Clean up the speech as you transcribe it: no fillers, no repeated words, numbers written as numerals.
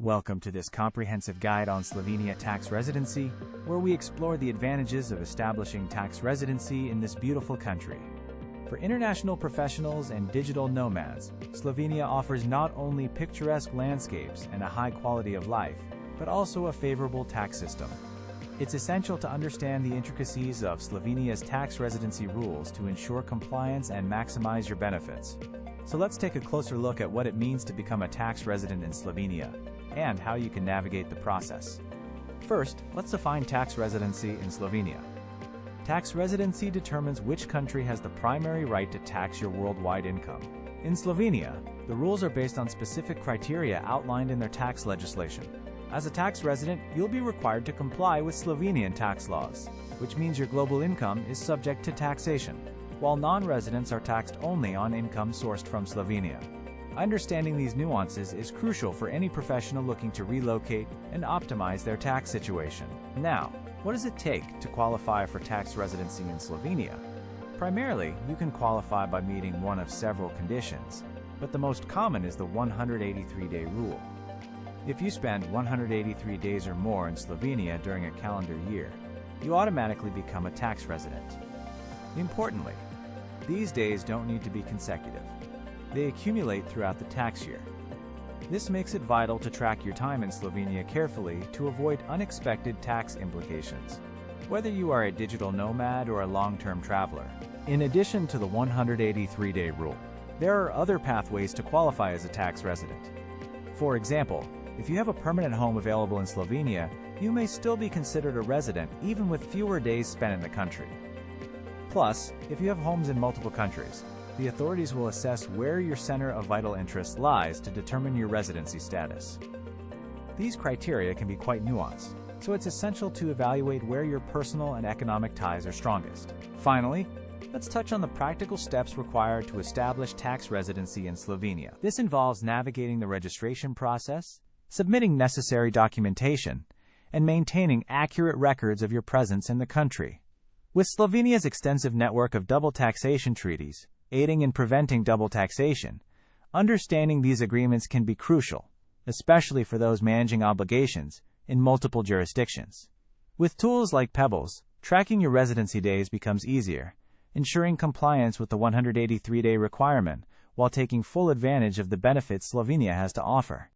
Welcome to this comprehensive guide on Slovenia tax residency, where we explore the advantages of establishing tax residency in this beautiful country. For international professionals and digital nomads, Slovenia offers not only picturesque landscapes and a high quality of life, but also a favorable tax system. It's essential to understand the intricacies of Slovenia's tax residency rules to ensure compliance and maximize your benefits. So let's take a closer look at what it means to become a tax resident in Slovenia, and how you can navigate the process. First, let's define tax residency in Slovenia. Tax residency determines which country has the primary right to tax your worldwide income. In Slovenia, the rules are based on specific criteria outlined in their tax legislation. As a tax resident, you'll be required to comply with Slovenian tax laws, which means your global income is subject to taxation, while non-residents are taxed only on income sourced from Slovenia. Understanding these nuances is crucial for any professional looking to relocate and optimize their tax situation. Now, what does it take to qualify for tax residency in Slovenia? Primarily, you can qualify by meeting one of several conditions, but the most common is the 183-day rule. If you spend 183 days or more in Slovenia during a calendar year, you automatically become a tax resident. Importantly, these days don't need to be consecutive. They accumulate throughout the tax year. This makes it vital to track your time in Slovenia carefully to avoid unexpected tax implications, whether you are a digital nomad or a long-term traveler. In addition to the 183-day rule, there are other pathways to qualify as a tax resident. For example, if you have a permanent home available in Slovenia, you may still be considered a resident even with fewer days spent in the country. Plus, if you have homes in multiple countries, the authorities will assess where your center of vital interest lies to determine your residency status. These criteria can be quite nuanced, so it's essential to evaluate where your personal and economic ties are strongest. Finally, let's touch on the practical steps required to establish tax residency in Slovenia. This involves navigating the registration process, submitting necessary documentation, and maintaining accurate records of your presence in the country. With Slovenia's extensive network of double taxation treaties, aiding in preventing double taxation, understanding these agreements can be crucial, especially for those managing obligations in multiple jurisdictions. With tools like Pebbles, tracking your residency days becomes easier, ensuring compliance with the 183-day requirement while taking full advantage of the benefits Slovenia has to offer.